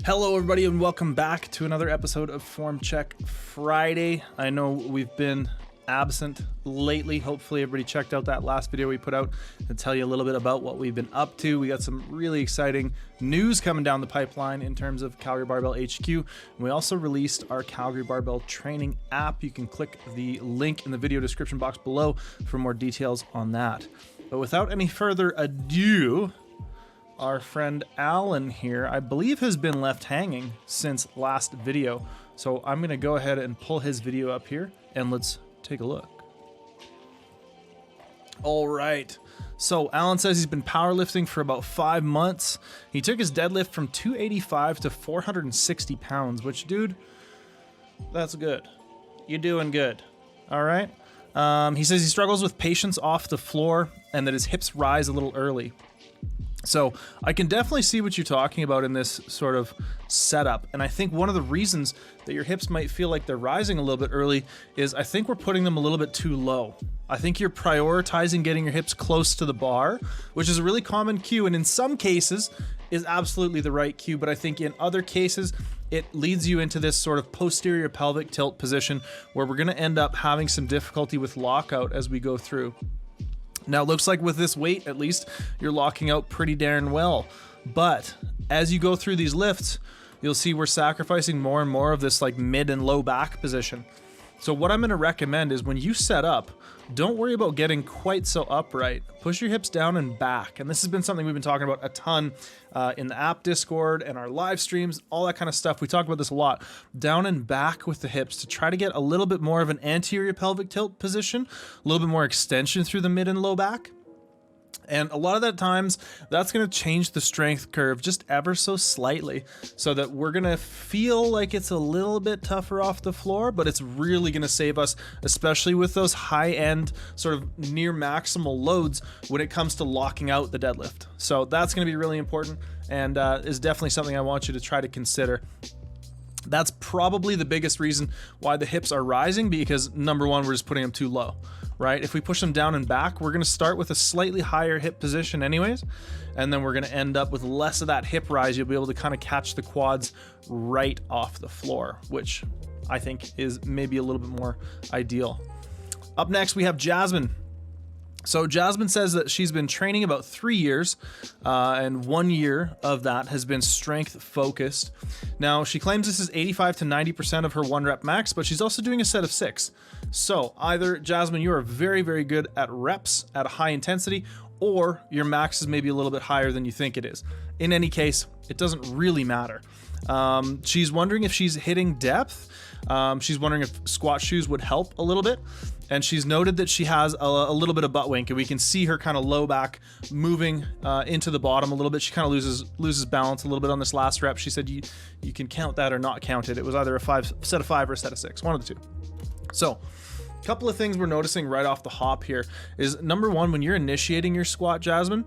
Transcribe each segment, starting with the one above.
Hello everybody and welcome back to another episode of Form Check Friday. I know we've been absent lately. Hopefully everybody checked out that last video we put out to tell you a little bit about what we've been up to. We got some really exciting news coming down the pipeline in terms of Calgary Barbell HQ. And we also released our Calgary Barbell training app. You can click the link in the video description box below for more details on that. But without any further ado, our friend Alan here, I believe, has been left hanging since last video. So I'm going to go ahead and pull his video up here and let's take a look. All right. So Alan says he's been powerlifting for about 5 months. He took his deadlift from 285 to 460 pounds, which, dude, that's good. You're doing good. All right. He says he struggles with patience off the floor and that his hips rise a little early. So I can definitely see what you're talking about in this sort of setup. And I think one of the reasons that your hips might feel like they're rising a little bit early is I think we're putting them a little bit too low. I think you're prioritizing getting your hips close to the bar, which is a really common cue. And in some cases is absolutely the right cue. But I think in other cases, it leads you into this sort of posterior pelvic tilt position where we're going to end up having some difficulty with lockout as we go through. Now, it looks like with this weight, at least, you're locking out pretty darn well. But as you go through these lifts, you'll see we're sacrificing more and more of this like mid and low back position. So what I'm going to recommend is when you set up, don't worry about getting quite so upright. Push your hips down and back. And this has been something we've been talking about a ton in the app Discord and our live streams, all that kind of stuff. We talk about this a lot. Down and back with the hips to try to get a little bit more of an anterior pelvic tilt position, a little bit more extension through the mid and low back. And a lot of that times, that's going to change the strength curve just ever so slightly so that we're going to feel like it's a little bit tougher off the floor, but it's really going to save us, especially with those high-end sort of near maximal loads when it comes to locking out the deadlift. So that's going to be really important and is definitely something I want you to try to consider. That's probably the biggest reason why the hips are rising, because number one, we're just putting them too low, right? If we push them down and back, we're going to start with a slightly higher hip position anyways, and then we're going to end up with less of that hip rise. You'll be able to kind of catch the quads right off the floor, which I think is maybe a little bit more ideal. Up next, we have Jasmine. So Jasmine says that she's been training about 3 years, and 1 year of that has been strength focused. Now, she claims this is 85 to 90% of her 1 rep max, but she's also doing a set of 6. So either, Jasmine, you are very, very good at reps at a high intensity, or your max is maybe a little bit higher than you think it is. In any case, it doesn't really matter. She's wondering if she's hitting depth. She's wondering if squat shoes would help a little bit. And she's noted that she has a little bit of butt wink, and we can see her kind of low back moving into the bottom a little bit. She kind of loses balance a little bit on this last rep. She said you can count that or not count it. It was either a set of 5 or a set of 6, one of the two. So a couple of things we're noticing right off the hop here is, number one, when you're initiating your squat, Jasmine,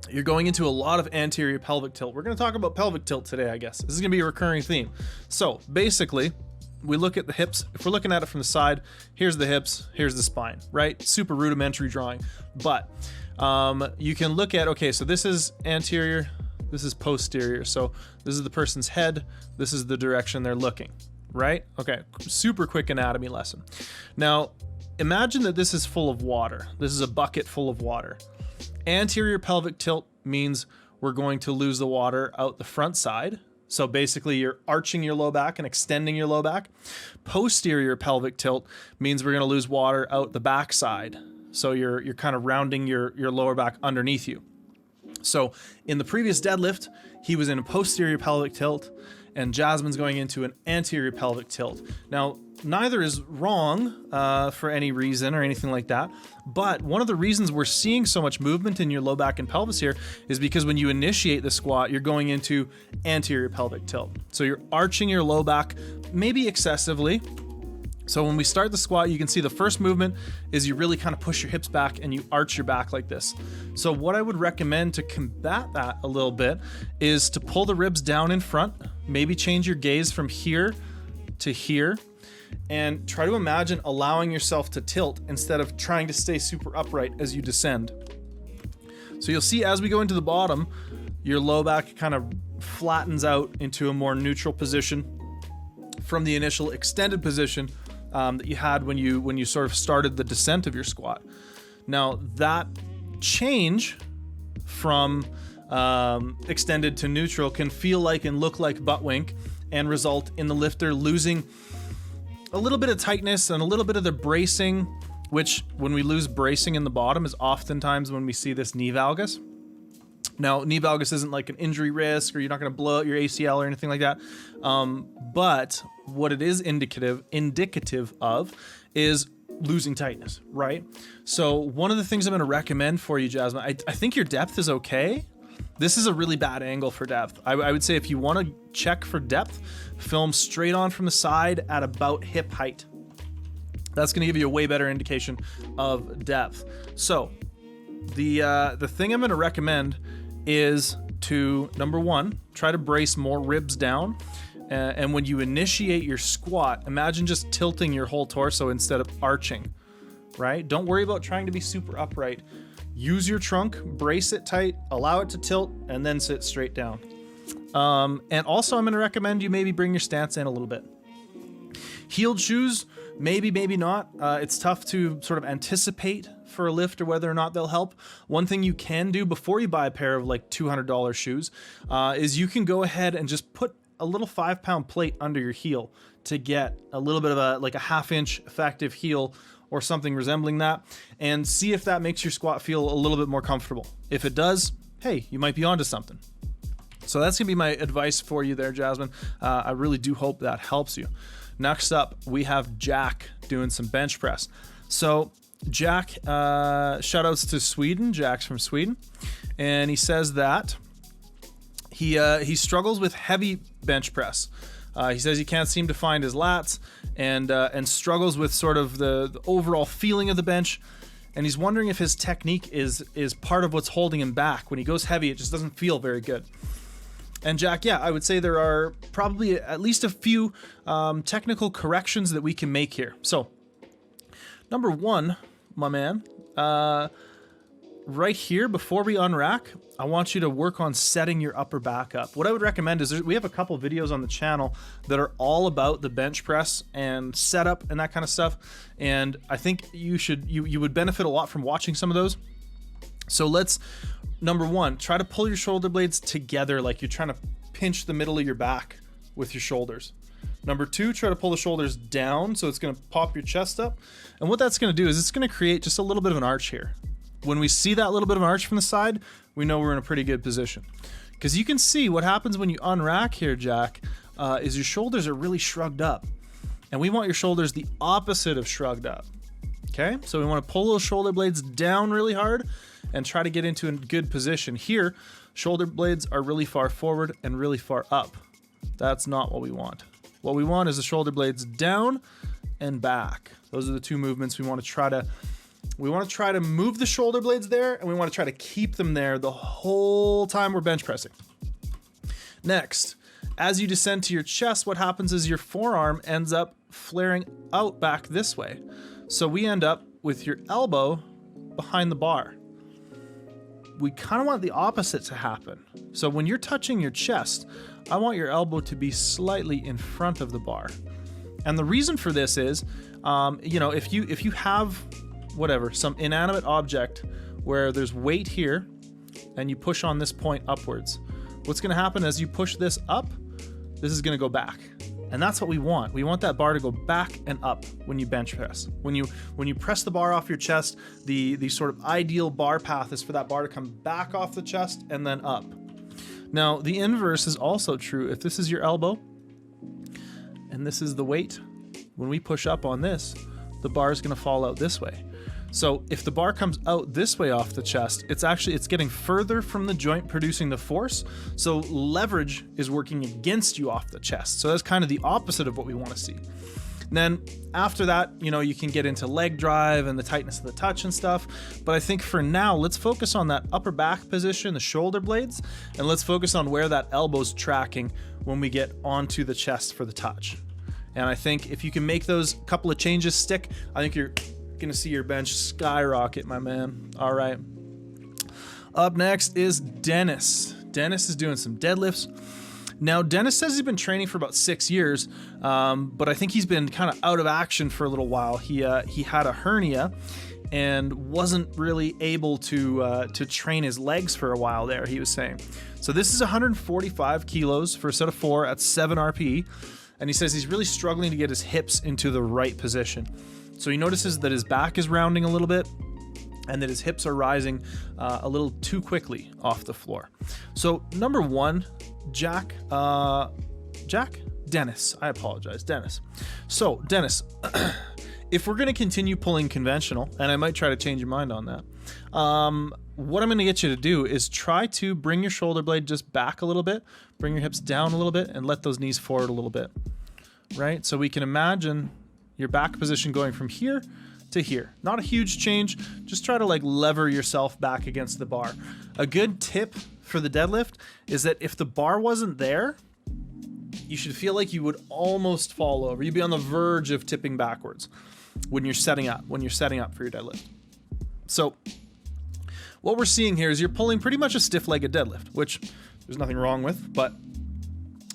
you're going into a lot of anterior pelvic tilt. We're going to talk about pelvic tilt today, I guess. This is going to be a recurring theme. So basically, we look at the hips. If we're looking at it from the side, here's the hips, here's the spine, right? Super rudimentary drawing. But you can look at, okay, so this is anterior, this is posterior. So this is the person's head, this is the direction they're looking, right? Okay, super quick anatomy lesson. Now, imagine that this is full of water. This is a bucket full of water. Anterior pelvic tilt means we're going to lose the water out the front side. So basically you're arching your low back and extending your low back. Posterior pelvic tilt means we're going to lose water out the back side. So you're kind of rounding your lower back underneath you. So in the previous deadlift, he was in a posterior pelvic tilt and Jasmine's going into an anterior pelvic tilt. Now, neither is wrong for any reason or anything like that, but one of the reasons we're seeing so much movement in your low back and pelvis here is because when you initiate the squat, you're going into anterior pelvic tilt. So you're arching your low back, maybe excessively. So when we start the squat, you can see the first movement is you really kind of push your hips back and you arch your back like this. So what I would recommend to combat that a little bit is to pull the ribs down in front, maybe change your gaze from here to here, and try to imagine allowing yourself to tilt instead of trying to stay super upright as you descend. So you'll see as we go into the bottom, your low back kind of flattens out into a more neutral position from the initial extended position that you had when you sort of started the descent of your squat. Now that change from extended to neutral can feel like and look like butt wink and result in the lifter losing a little bit of tightness and a little bit of the bracing, which when we lose bracing in the bottom is oftentimes when we see this knee valgus. Now, knee valgus isn't like an injury risk or you're not going to blow out your ACL or anything like that. But what it is indicative of is losing tightness, right? So one of the things I'm going to recommend for you, Jasmine, I think your depth is okay. This is a really bad angle for depth. I would say if you want to check for depth, film straight on from the side at about hip height. That's going to give you a way better indication of depth. So the thing I'm going to recommend is to, number one, try to brace more ribs down. And when you initiate your squat, imagine just tilting your whole torso instead of arching, right? Don't worry about trying to be super upright. Use your trunk, brace it tight, allow it to tilt, and then sit straight down. And also I'm going to recommend you maybe bring your stance in a little bit. Heeled shoes, maybe not. It's tough to sort of anticipate for a lift or whether or not they'll help. One thing you can do before you buy a pair of like $200 shoes is you can go ahead and just put a little 5-pound plate under your heel to get a little bit of a 1/2 inch effective heel or something resembling that, and see if that makes your squat feel a little bit more comfortable. If it does, hey, you might be onto something. So that's gonna be my advice for you there, Jasmine. I really do hope that helps you. Next up, we have Jack doing some bench press. So Jack, shout outs to Sweden. Jack's from Sweden. And he says that he struggles with heavy bench press. He says he can't seem to find his lats and struggles with sort of the overall feeling of the bench. And he's wondering if his technique is part of what's holding him back. When he goes heavy, it just doesn't feel very good. And Jack, yeah, I would say there are probably at least a few technical corrections that we can make here. So, number one, my man, right here, before we unrack, I want you to work on setting your upper back up. What I would recommend is we have a couple videos on the channel that are all about the bench press and setup and that kind of stuff. And I think you would benefit a lot from watching some of those. So let's, number one, try to pull your shoulder blades together like you're trying to pinch the middle of your back with your shoulders. Number two, try to pull the shoulders down so it's going to pop your chest up. And what that's going to do is it's going to create just a little bit of an arch here. When we see that little bit of an arch from the side, we know we're in a pretty good position. Because you can see what happens when you unrack here, Jack, is your shoulders are really shrugged up. And we want your shoulders the opposite of shrugged up. Okay, so we want to pull those shoulder blades down really hard and try to get into a good position. Here, shoulder blades are really far forward and really far up. That's not what we want. What we want is the shoulder blades down and back. Those are the two movements we want to try to move the shoulder blades there, and we want to try to keep them there the whole time we're bench pressing. Next, as you descend to your chest, what happens is your forearm ends up flaring out back this way. So we end up with your elbow behind the bar. We kind of want the opposite to happen. So when you're touching your chest, I want your elbow to be slightly in front of the bar. And the reason for this is, if you have whatever, some inanimate object where there's weight here and you push on this point upwards, what's going to happen as you push this up, this is going to go back. And that's what we want. We want that bar to go back and up when you bench press. When you press the bar off your chest, the sort of ideal bar path is for that bar to come back off the chest and then up. Now, the inverse is also true. If this is your elbow and this is the weight, when we push up on this, the bar is going to fall out this way. So if the bar comes out this way off the chest, it's getting further from the joint producing the force. So leverage is working against you off the chest. So that's kind of the opposite of what we want to see. And then after that, you can get into leg drive and the tightness of the touch and stuff. But I think for now, let's focus on that upper back position, the shoulder blades, and let's focus on where that elbow's tracking when we get onto the chest for the touch. And I think if you can make those couple of changes stick, I think you're going to see your bench skyrocket, my man. All right. Up next is Dennis. Dennis is doing some deadlifts. Now, Dennis says he's been training for about 6 years, but I think he's been kind of out of action for a little while. He had a hernia and wasn't really able to train his legs for a while there, he was saying. So this is 145 kilos for a set of 4 at 7 RPE, and he says he's really struggling to get his hips into the right position. So he notices that his back is rounding a little bit, and that his hips are rising a little too quickly off the floor. So number 1, Dennis. I apologize, Dennis. So Dennis, if we're going to continue pulling conventional, and I might try to change your mind on that, what I'm going to get you to do is try to bring your shoulder blade just back a little bit, bring your hips down a little bit, and let those knees forward a little bit, right? So we can imagine your back position going from here to here. Not a huge change. Just try to like lever yourself back against the bar. A good tip for the deadlift is that if the bar wasn't there, you should feel like you would almost fall over. You'd be on the verge of tipping backwards when you're setting up for your deadlift. So what we're seeing here is you're pulling pretty much a stiff-legged deadlift, which there's nothing wrong with, but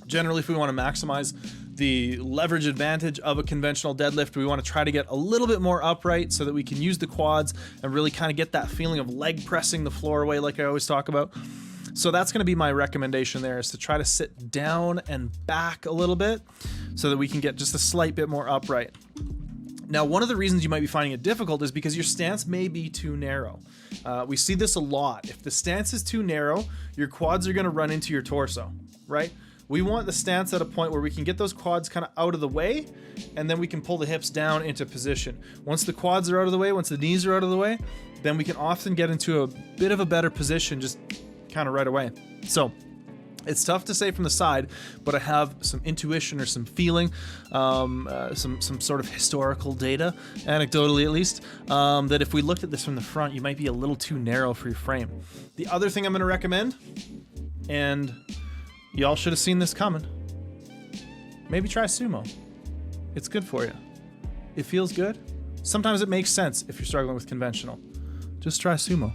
generally if we want to maximize the leverage advantage of a conventional deadlift, we want to try to get a little bit more upright so that we can use the quads and really kind of get that feeling of leg pressing the floor away like I always talk about. So that's going to be my recommendation there, is to try to sit down and back a little bit so that we can get just a slight bit more upright. Now, one of the reasons you might be finding it difficult is because your stance may be too narrow. We see this a lot. If the stance is too narrow, your quads are going to run into your torso, right? We want the stance at a point where we can get those quads kind of out of the way, and then we can pull the hips down into position. Once the quads are out of the way, once the knees are out of the way, then we can often get into a bit of a better position just kind of right away. So it's tough to say from the side, but I have some intuition or some feeling, some sort of historical data, anecdotally at least, that if we looked at this from the front, you might be a little too narrow for your frame. The other thing I'm going to recommend, and y'all should have seen this coming, maybe try sumo. It's good for you. It feels good. Sometimes it makes sense if you're struggling with conventional. Just try sumo.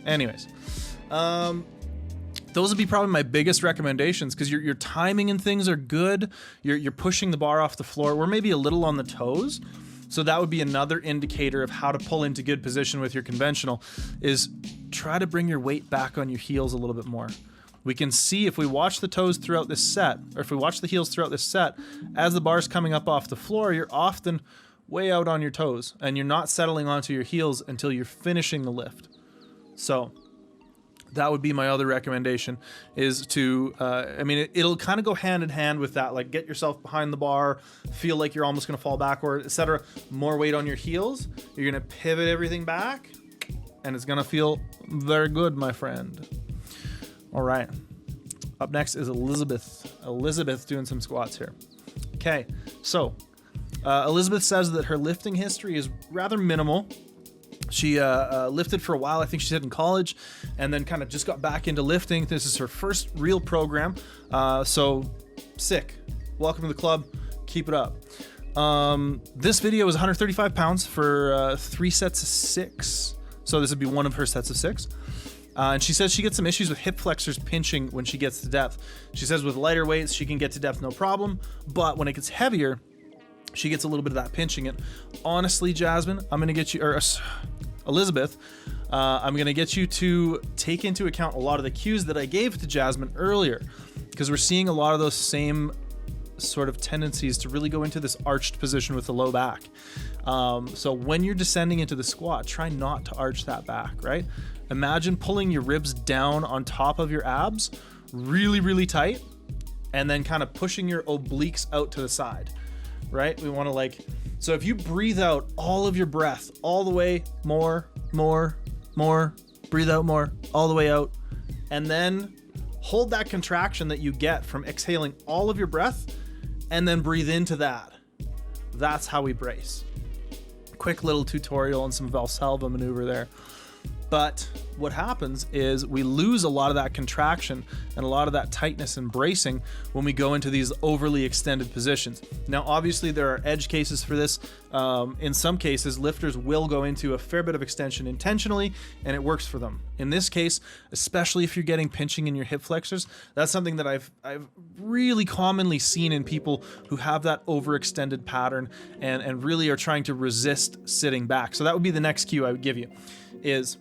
Anyways, those would be probably my biggest recommendations, because your timing and things are good. You're pushing the bar off the floor. We're maybe a little on the toes. So that would be another indicator of how to pull into good position with your conventional, is try to bring your weight back on your heels a little bit more. We can see if we watch the toes throughout this set, or if we watch the heels throughout this set, as the bar's coming up off the floor, you're often way out on your toes and you're not settling onto your heels until you're finishing the lift. So that would be my other recommendation, is to, it'll kind of go hand in hand with that, like get yourself behind the bar, feel like you're almost going to fall backward, etc. More weight on your heels, you're going to pivot everything back, and it's going to feel very good, my friend. All right. Up next is Elizabeth. Elizabeth doing some squats here. Okay, so Elizabeth says that her lifting history is rather minimal. She lifted for a while, I think she said in college, and then kind of just got back into lifting. This is her first real program. So sick. Welcome to the club. Keep it up. This video is 135 pounds for 3 sets of 6. So this would be one of her sets of 6. And she says she gets some issues with hip flexors pinching when she gets to depth. She says with lighter weights, she can get to depth no problem. But when it gets heavier, she gets a little bit of that pinching. And honestly, Jasmine, I'm going to get you, or Elizabeth, I'm going to get you to take into account a lot of the cues that I gave to Jasmine earlier, because we're seeing a lot of those same sort of tendencies to really go into this arched position with the low back. So when you're descending into the squat, try not to arch that back, right? Imagine pulling your ribs down on top of your abs really, really tight, and then kind of pushing your obliques out to the side, right? We want to so if you breathe out all of your breath, all the way, more, breathe out more, all the way out, and then hold that contraction that you get from exhaling all of your breath, and then breathe into that. That's how we brace. Quick little tutorial on some Valsalva maneuver there. But what happens is we lose a lot of that contraction and a lot of that tightness and bracing when we go into these overly extended positions. Now, obviously there are edge cases for this. In some cases, lifters will go into a fair bit of extension intentionally and it works for them. In this case, especially if you're getting pinching in your hip flexors, that's something that I've really commonly seen in people who have that overextended pattern and really are trying to resist sitting back. So that would be the next cue I would give you, is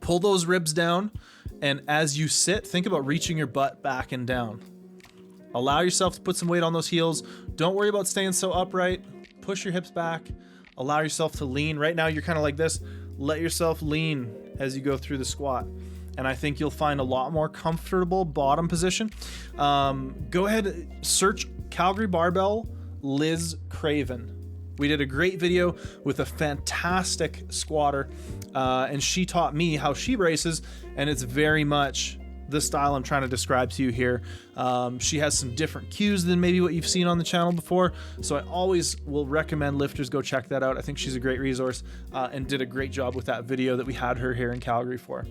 pull those ribs down, and as you sit, think about reaching your butt back and down. Allow yourself to put some weight on those heels. Don't worry about staying so upright. Push your hips back. Allow yourself to lean. Right now you're kind of like this. Let yourself lean as you go through the squat. And I think you'll find a lot more comfortable bottom position. Go ahead, search Calgary Barbell Liz Craven. We did a great video with a fantastic squatter, and she taught me how she braces, and it's very much the style I'm trying to describe to you here. She has some different cues than maybe what you've seen on the channel before, so I always will recommend lifters go check that out. I think she's a great resource and did a great job with that video that we had her here in Calgary for.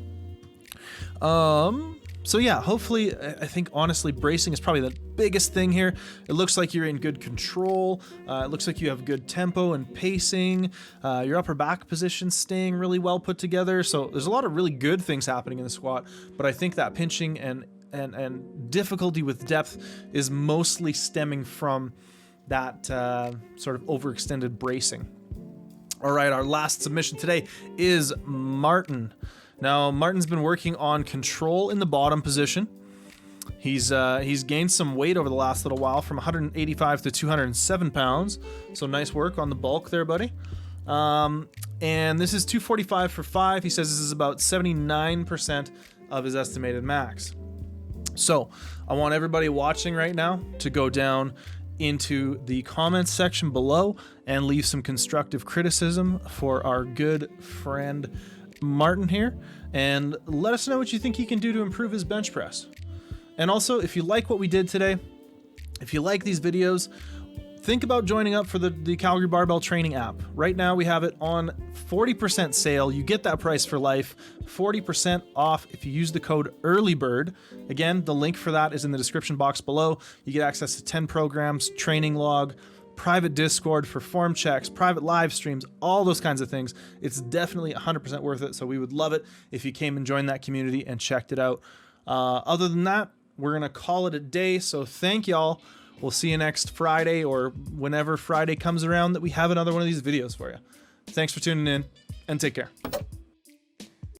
So yeah, hopefully, I think honestly, bracing is probably the biggest thing here. It looks like you're in good control. It looks like you have good tempo and pacing. Your upper back position staying really well put together. So there's a lot of really good things happening in the squat, but I think that pinching and difficulty with depth is mostly stemming from that sort of overextended bracing. All right, our last submission today is Martin. Now, Martin's been working on control in the bottom position. He's gained some weight over the last little while, from 185 to 207 pounds. So nice work on the bulk there, buddy. And this is 245 for 5. He says this is about 79% of his estimated max. So I want everybody watching right now to go down into the comments section below and leave some constructive criticism for our good friend Martin here, and let us know what you think he can do to improve his bench press. And also, if you like what we did today, if you like these videos, think about joining up for the Calgary Barbell Training app. Right now we have it on 40% sale. You get that price for life, 40% off if you use the code EARLYBIRD. Again, the link for that is in the description box below. You get access to 10 programs, training log, private Discord for form checks, private live streams, all those kinds of things. It's definitely 100% worth it. So we would love it if you came and joined that community and checked it out. Other than that, we're going to call it a day. So thank y'all. We'll see you next Friday, or whenever Friday comes around that we have another one of these videos for you. Thanks for tuning in, and take care.